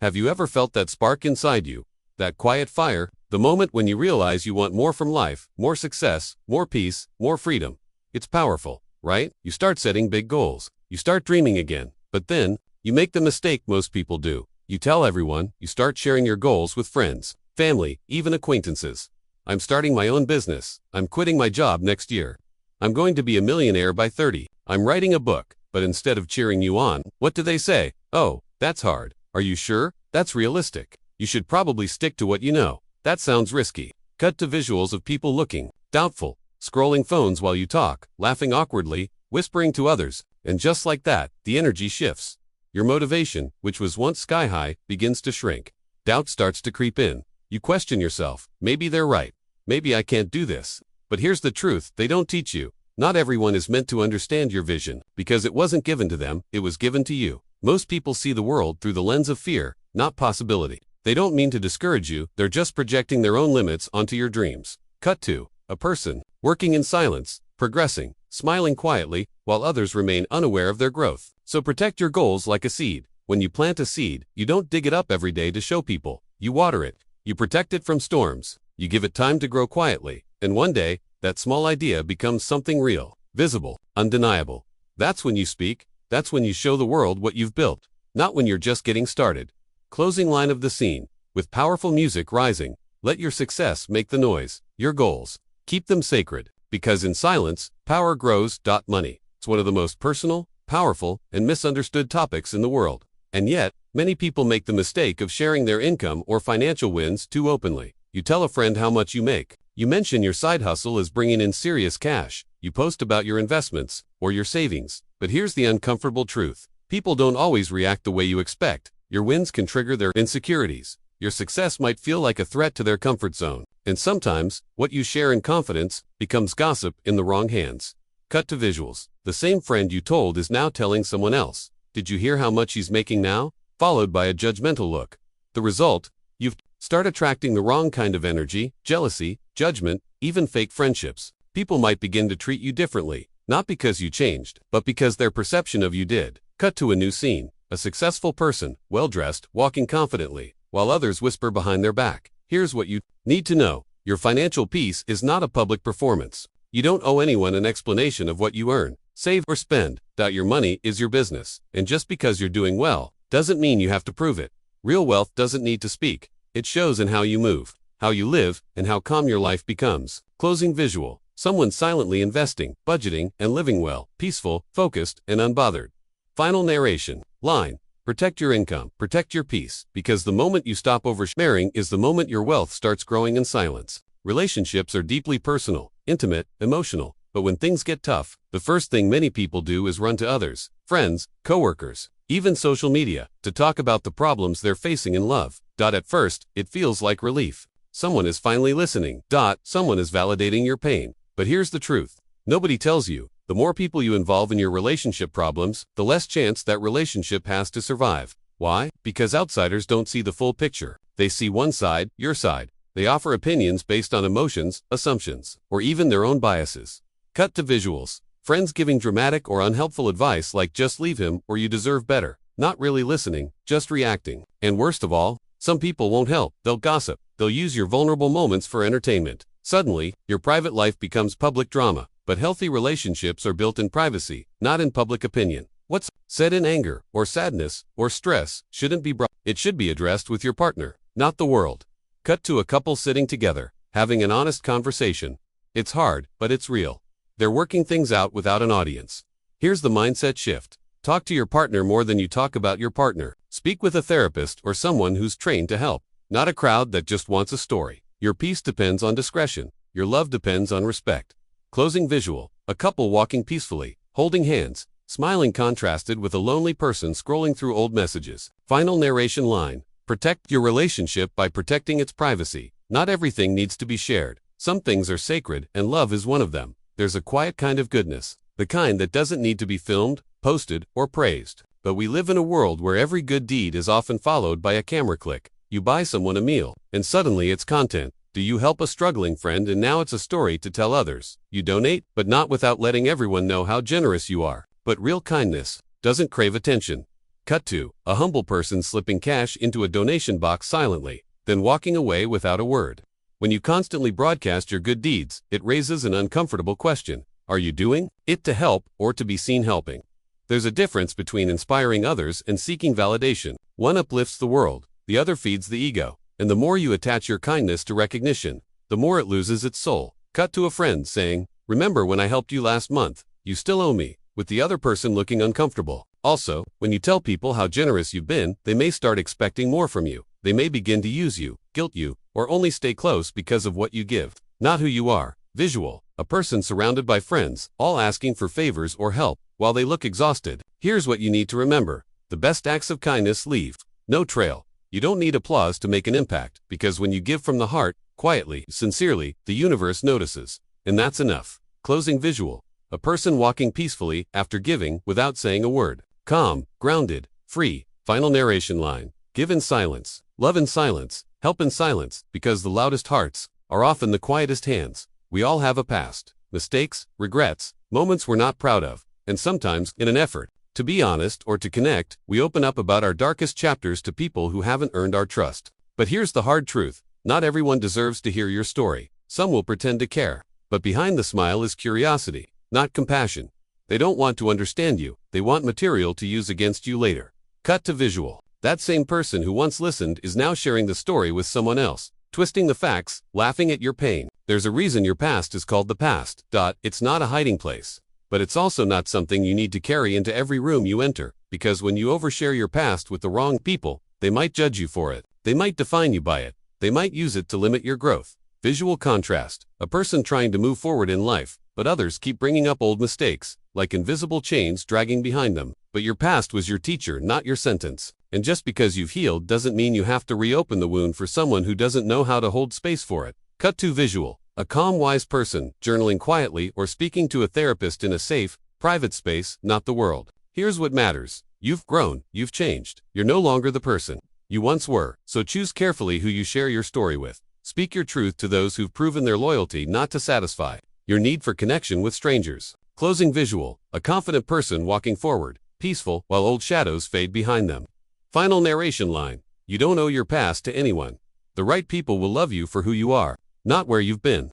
Have you ever felt that spark inside you? That quiet fire? The moment when you realize you want more from life, more success, more peace, more freedom. It's powerful, right? You start setting big goals. You start dreaming again. But then, you make the mistake most people do. You tell everyone, you start sharing your goals with friends, family, even acquaintances. I'm starting my own business. I'm quitting my job next year. I'm going to be a millionaire by 30. I'm writing a book. But instead of cheering you on, what do they say? Oh, that's hard. Are you sure? That's realistic. You should probably stick to what you know. That sounds risky. Cut to visuals of people looking doubtful, scrolling phones while you talk, laughing awkwardly, whispering to others, and just like that, the energy shifts. Your motivation, which was once sky high, begins to shrink. Doubt starts to creep in. You question yourself. Maybe they're right. Maybe I can't do this. But here's the truth they don't teach you. Not everyone is meant to understand your vision, because it wasn't given to them, it was given to you. Most people see the world through the lens of fear, not possibility. They don't mean to discourage you, they're just projecting their own limits onto your dreams. Cut to a person, working in silence, progressing, smiling quietly, while others remain unaware of their growth. So protect your goals like a seed. When you plant a seed, you don't dig it up every day to show people. You water it. You protect it from storms. You give it time to grow quietly. And one day, that small idea becomes something real, visible, undeniable. That's when you speak. That's when you show the world what you've built. Not when you're just getting started. Closing line of the scene. With powerful music rising, let your success make the noise. Your goals. Keep them sacred. Because in silence, power grows. Money. It's one of the most personal, powerful, and misunderstood topics in the world. And yet, many people make the mistake of sharing their income or financial wins too openly. You tell a friend how much you make. You mention your side hustle is bringing in serious cash. You post about your investments or your savings. But here's the uncomfortable truth. People don't always react the way you expect. Your wins can trigger their insecurities. Your success might feel like a threat to their comfort zone. And sometimes, what you share in confidence becomes gossip in the wrong hands. Cut to visuals. The same friend you told is now telling someone else. Did you hear how much he's making now? Followed by a judgmental look. The result? You've start attracting the wrong kind of energy, jealousy, judgment, even fake friendships. People might begin to treat you differently, not because you changed, but because their perception of you did. Cut to a new scene. A successful person, well-dressed, walking confidently, while others whisper behind their back. Here's what you need to know. Your financial peace is not a public performance. You don't owe anyone an explanation of what you earn, save, or spend. Your money is your business, and just because you're doing well, doesn't mean you have to prove it. Real wealth doesn't need to speak. It shows in how you move, how you live, and how calm your life becomes. Closing visual. Someone silently investing, budgeting, and living well, peaceful, focused, and unbothered. Final narration. Line. Protect your income, protect your peace, because the moment you stop oversharing is the moment your wealth starts growing in silence. Relationships are deeply personal, intimate, emotional, but when things get tough, the first thing many people do is run to others, friends, coworkers, even social media, to talk about the problems they're facing in love. At first, it feels like relief. Someone is finally listening. Someone is validating your pain. But here's the truth. Nobody tells you. The more people you involve in your relationship problems, the less chance that relationship has to survive. Why? Because outsiders don't see the full picture. They see one side, your side. They offer opinions based on emotions, assumptions, or even their own biases. Cut to visuals. Friends giving dramatic or unhelpful advice like just leave him or you deserve better. Not really listening, just reacting. And worst of all, some people won't help. They'll gossip. They'll use your vulnerable moments for entertainment. Suddenly, your private life becomes public drama. But healthy relationships are built in privacy, not in public opinion. What's said in anger, or sadness, or stress, shouldn't be brought. It should be addressed with your partner, not the world. Cut to a couple sitting together, having an honest conversation. It's hard, but it's real. They're working things out without an audience. Here's the mindset shift. Talk to your partner more than you talk about your partner. Speak with a therapist or someone who's trained to help, not a crowd that just wants a story. Your peace depends on discretion. Your love depends on respect. Closing visual. A couple walking peacefully, holding hands, smiling contrasted with a lonely person scrolling through old messages. Final narration line. Protect your relationship by protecting its privacy. Not everything needs to be shared. Some things are sacred, and love is one of them. There's a quiet kind of goodness. The kind that doesn't need to be filmed, posted, or praised. But we live in a world where every good deed is often followed by a camera click. You buy someone a meal, and suddenly it's content. Do you help a struggling friend and now it's a story to tell others? You donate, but not without letting everyone know how generous you are. But real kindness doesn't crave attention. Cut to a humble person slipping cash into a donation box silently, then walking away without a word. When you constantly broadcast your good deeds, it raises an uncomfortable question. Are you doing it to help or to be seen helping? There's a difference between inspiring others and seeking validation. One uplifts the world, the other feeds the ego. And the more you attach your kindness to recognition, the more it loses its soul. Cut to a friend saying, "Remember when I helped you last month? You still owe me," with the other person looking uncomfortable. Also, when you tell people how generous you've been, they may start expecting more from you. They may begin to use you, guilt you, or only stay close because of what you give, not who you are. Visual, a person surrounded by friends, all asking for favors or help, while they look exhausted. Here's what you need to remember. The best acts of kindness leave no trail. You don't need applause to make an impact, because when you give from the heart, quietly, sincerely, the universe notices. And that's enough. Closing visual, a person walking peacefully after giving without saying a word. Calm, grounded, free. Final narration line. Give in silence, love in silence, help in silence, because the loudest hearts are often the quietest hands. We all have a past, mistakes, regrets, moments we're not proud of, and sometimes, in an effort to be honest or to connect, we open up about our darkest chapters to people who haven't earned our trust. But here's the hard truth. Not everyone deserves to hear your story. Some will pretend to care. But behind the smile is curiosity, not compassion. They don't want to understand you. They want material to use against you later. Cut to visual. That same person who once listened is now sharing the story with someone else, twisting the facts, laughing at your pain. There's a reason your past is called the past. It's not a hiding place. But it's also not something you need to carry into every room you enter, because when you overshare your past with the wrong people, they might judge you for it. They might define you by it. They might use it to limit your growth. Visual contrast. A person trying to move forward in life, but others keep bringing up old mistakes, like invisible chains dragging behind them. But your past was your teacher, not your sentence. And just because you've healed doesn't mean you have to reopen the wound for someone who doesn't know how to hold space for it. Cut to visual. A calm, wise person, journaling quietly or speaking to a therapist in a safe, private space, not the world. Here's what matters. You've grown, you've changed. You're no longer the person you once were, so choose carefully who you share your story with. Speak your truth to those who've proven their loyalty not to satisfy your need for connection with strangers. Closing visual. A confident person walking forward, peaceful, while old shadows fade behind them. Final narration line. You don't owe your past to anyone. The right people will love you for who you are, not where you've been.